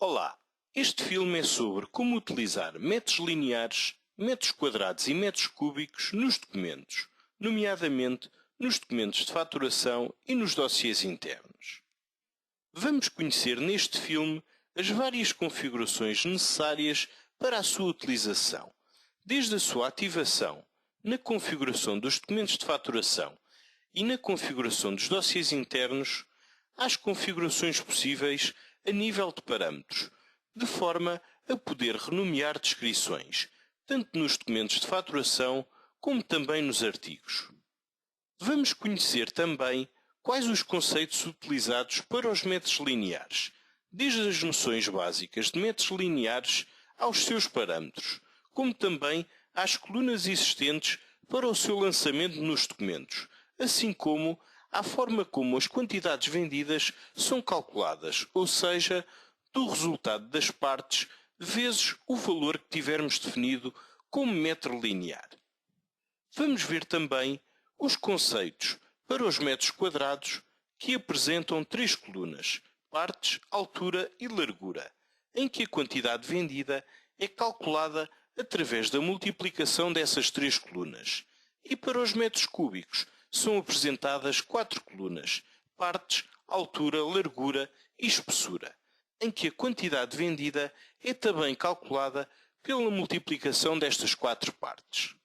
Olá, este filme é sobre como utilizar metros lineares, metros quadrados e metros cúbicos nos documentos, nomeadamente nos documentos de faturação e nos dossiês internos. Vamos conhecer neste filme as várias configurações necessárias para a sua utilização, desde a sua ativação, na configuração dos documentos de faturação e na configuração dos dossiês internos, às configurações possíveis a nível de parâmetros, de forma a poder renomear descrições, tanto nos documentos de faturação como também nos artigos. Vamos conhecer também quais os conceitos utilizados para os metros lineares, desde as noções básicas de metros lineares aos seus parâmetros, como também às colunas existentes para o seu lançamento nos documentos, assim como à forma como as quantidades vendidas são calculadas, ou seja, do resultado das partes vezes o valor que tivermos definido como metro linear. Vamos ver também os conceitos para os metros quadrados, que apresentam três colunas, partes, altura e largura, em que a quantidade vendida é calculada através da multiplicação dessas três colunas. E para os metros cúbicos são apresentadas quatro colunas, partes, altura, largura e espessura, em que a quantidade vendida é também calculada pela multiplicação destas quatro partes.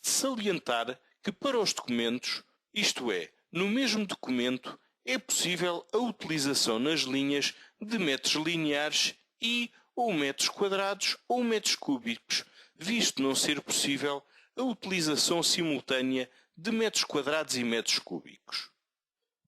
De salientar que para os documentos, isto é, no mesmo documento, é possível a utilização nas linhas de metros lineares e ou metros quadrados ou metros cúbicos, visto não ser possível a utilização simultânea de metros quadrados e metros cúbicos.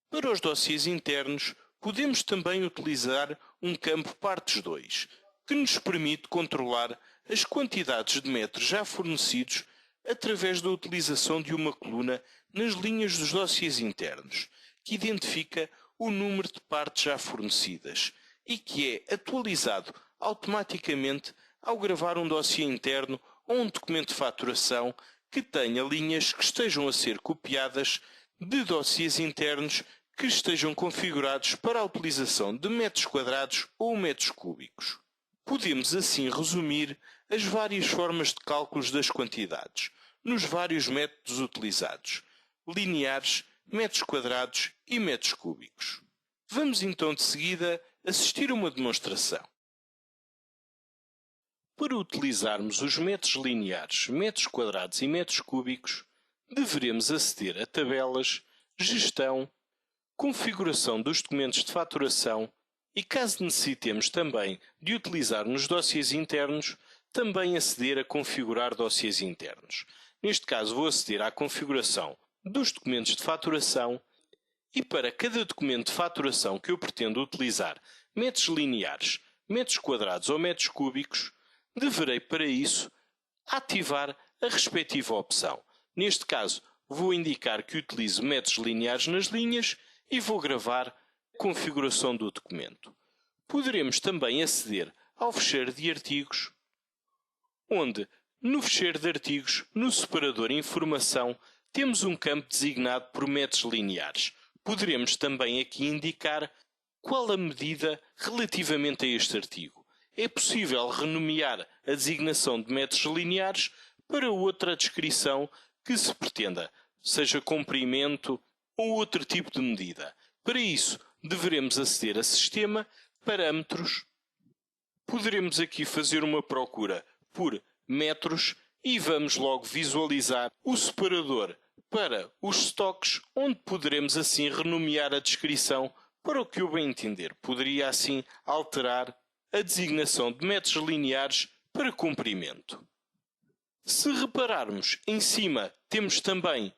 Para os dossiês internos, podemos também utilizar um campo partes 2, que nos permite controlar as quantidades de metros já fornecidos através da utilização de uma coluna nas linhas dos dossiês internos, que identifica o número de partes já fornecidas e que é atualizado automaticamente ao gravar um dossiê interno ou um documento de faturação que tenha linhas que estejam a ser copiadas de dossiês internos que estejam configurados para a utilização de metros quadrados ou metros cúbicos. Podemos assim resumir as várias formas de cálculos das quantidades, nos vários métodos utilizados, lineares, metros quadrados e metros cúbicos. Vamos então de seguida assistir a uma demonstração. Para utilizarmos os metros lineares, metros quadrados e metros cúbicos, deveremos aceder a tabelas, gestão, configuração dos documentos de faturação e, caso necessitemos também de utilizar nos dossiês internos, também aceder a configurar dossiês internos. Neste caso vou aceder à configuração dos documentos de faturação e para cada documento de faturação que eu pretendo utilizar metros lineares, metros quadrados ou metros cúbicos, deverei para isso ativar a respectiva opção. Neste caso vou indicar que utilizo metros lineares nas linhas e vou gravar a configuração do documento. Poderemos também aceder ao fecheiro de artigos, onde no fecheiro de artigos, no separador Informação, temos um campo designado por metros lineares. Poderemos também aqui indicar qual a medida relativamente a este artigo. É possível renomear a designação de metros lineares para outra descrição que se pretenda, seja comprimento ou outro tipo de medida. Para isso, deveremos aceder a Sistema, Parâmetros. Poderemos aqui fazer uma procura por metros e vamos logo visualizar o separador para os estoques, onde poderemos assim renomear a descrição para o que eu bem entender. Poderia assim alterar a designação de metros lineares para comprimento. Se repararmos, em cima temos também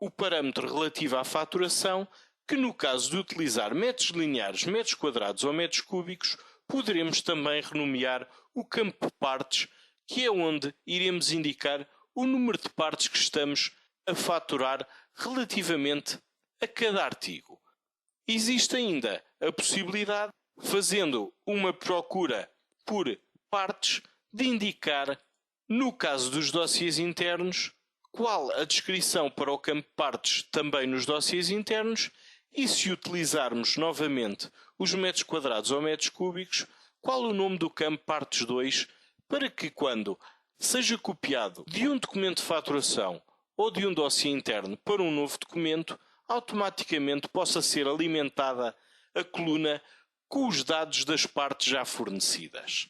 o parâmetro relativo à faturação, que no caso de utilizar metros lineares, metros quadrados ou metros cúbicos, poderemos também renomear o campo partes, que é onde iremos indicar o número de partes que estamos a faturar relativamente a cada artigo. Existe ainda a possibilidade, fazendo uma procura por partes, de indicar, no caso dos dossiês internos, qual a descrição para o campo partes também nos dossiês internos e se utilizarmos novamente os metros quadrados ou metros cúbicos, qual o nome do campo partes 2 para que, quando seja copiado de um documento de faturação ou de um dossiê interno para um novo documento, automaticamente possa ser alimentada a coluna com os dados das partes já fornecidas.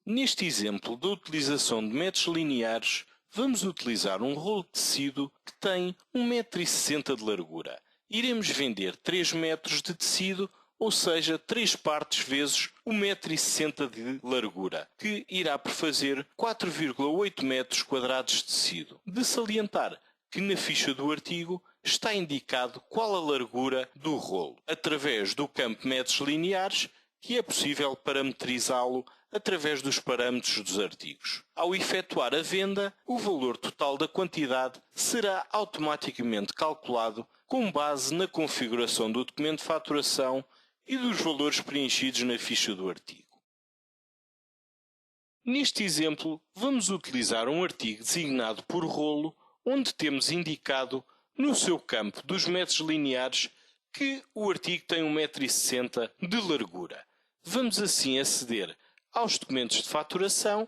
Neste exemplo da utilização de metros lineares, vamos utilizar um rolo de tecido que tem 1,60 m de largura. Iremos vender 3 metros de tecido, ou seja, 3 partes vezes 1,60 m de largura, que irá prefazer 4,8 metros quadrados de tecido. De salientar que na ficha do artigo está indicado qual a largura do rolo, através do campo metros lineares, que é possível parametrizá-lo através dos parâmetros dos artigos. Ao efetuar a venda, o valor total da quantidade será automaticamente calculado com base na configuração do documento de faturação e dos valores preenchidos na ficha do artigo. Neste exemplo, vamos utilizar um artigo designado por rolo, onde temos indicado no seu campo dos metros lineares que o artigo tem 1,60 m de largura. Vamos assim aceder aos documentos de faturação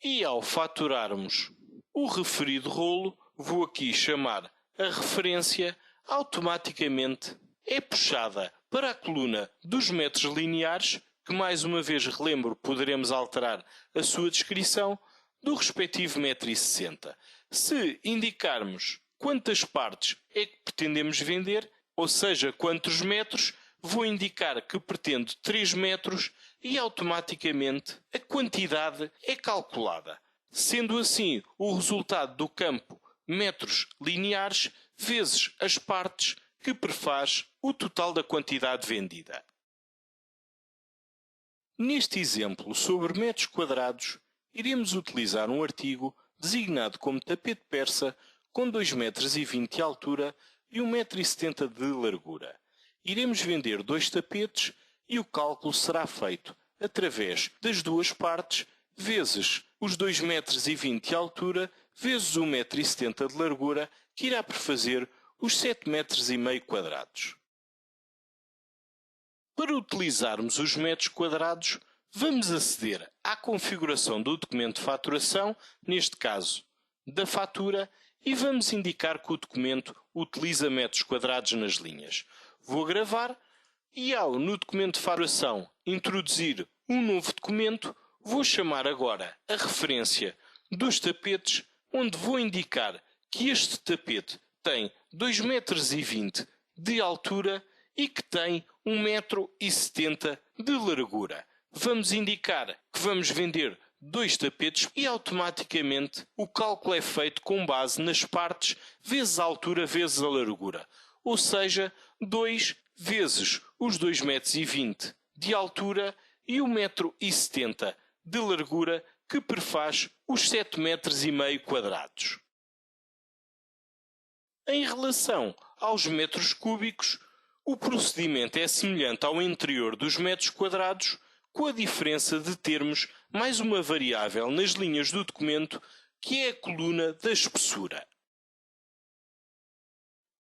e, ao faturarmos o referido rolo, vou aqui chamar a referência, automaticamente é puxada para a coluna dos metros lineares, que mais uma vez relembro, poderemos alterar a sua descrição, do respectivo 1,60 m. Se indicarmos quantas partes é que pretendemos vender, ou seja, quantos metros, vou indicar que pretendo 3 metros e automaticamente a quantidade é calculada. Sendo assim, o resultado do campo metros lineares vezes as partes que prefaz o total da quantidade vendida. Neste exemplo sobre metros quadrados, iremos utilizar um artigo designado como tapete persa com 2,20 m de altura e 1,70 m de largura. Iremos vender 2 tapetes e o cálculo será feito através das duas partes vezes os 2,20 m de altura vezes 1,70 m de largura, que irá prefazer os 7,5 m quadrados. Para utilizarmos os metros quadrados, vamos aceder à configuração do documento de faturação, neste caso da fatura, e vamos indicar que o documento utiliza metros quadrados nas linhas. Vou gravar e, no documento de faturação, introduzir um novo documento, vou chamar agora a referência dos tapetes, onde vou indicar que este tapete tem 2,20 m de altura e que tem 1,70 m de largura. Vamos indicar que vamos vender 2 tapetes e automaticamente o cálculo é feito com base nas partes vezes a altura vezes a largura. Ou seja, 2 vezes os 2,20 m de altura e 1,70 m de largura, que prefaz os 7,5 m quadrados. Em relação aos metros cúbicos, o procedimento é semelhante ao anterior dos metros quadrados, com a diferença de termos mais uma variável nas linhas do documento, que é a coluna da espessura.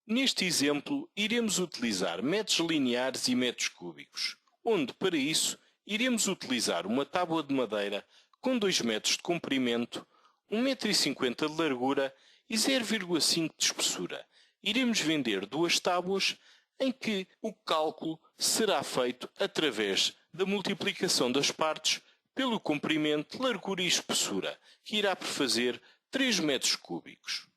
Neste exemplo, iremos utilizar metros lineares e metros cúbicos, onde, para isso, iremos utilizar uma tábua de madeira com 2 metros de comprimento, 1,50 m de largura e 0,5 de espessura. Iremos vender 2 tábuas em que o cálculo será feito através da multiplicação das partes pelo comprimento, largura e espessura, que irá prefazer 3 metros cúbicos.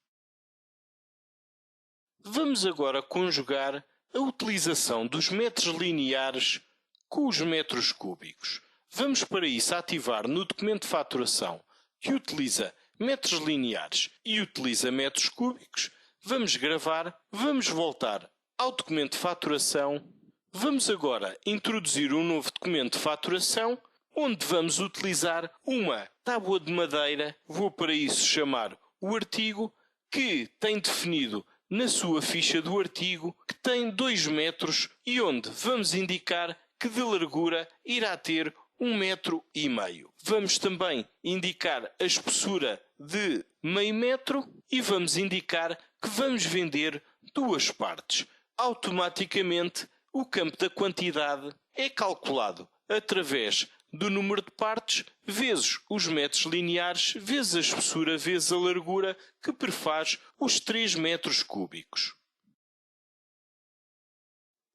Vamos agora conjugar a utilização dos metros lineares com os metros cúbicos. Vamos para isso ativar no documento de faturação, que utiliza metros lineares e utiliza metros cúbicos. Vamos gravar, vamos voltar ao documento de faturação. Vamos agora introduzir um novo documento de faturação, onde vamos utilizar uma tábua de madeira. Vou para isso chamar o artigo, que tem definido na sua ficha do artigo que tem 2 metros e onde vamos indicar que de largura irá ter 1,5 m. Vamos também indicar a espessura de meio metro e vamos indicar que vamos vender 2 partes. Automaticamente o campo da quantidade é calculado através do número de partes vezes os metros lineares vezes a espessura vezes a largura, que prefaz os 3 metros cúbicos.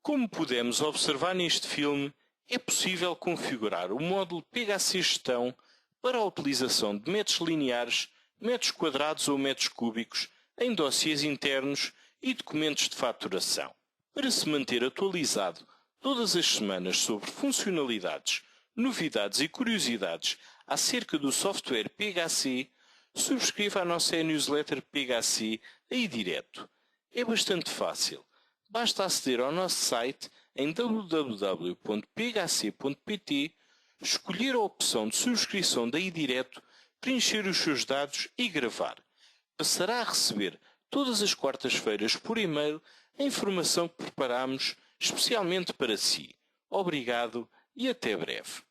Como podemos observar neste filme, é possível configurar o módulo PHC Gestão para a utilização de metros lineares, metros quadrados ou metros cúbicos em dossiês internos e documentos de faturação. Para se manter atualizado todas as semanas sobre funcionalidades, novidades e curiosidades acerca do software PHC, subscreva a nossa newsletter PHC aí direto. É bastante fácil. Basta aceder ao nosso site em www.phc.pt, escolher a opção de subscrição daí direto, preencher os seus dados e gravar. Passará a receber todas as quartas-feiras por e-mail a informação que preparamos especialmente para si. Obrigado e até breve.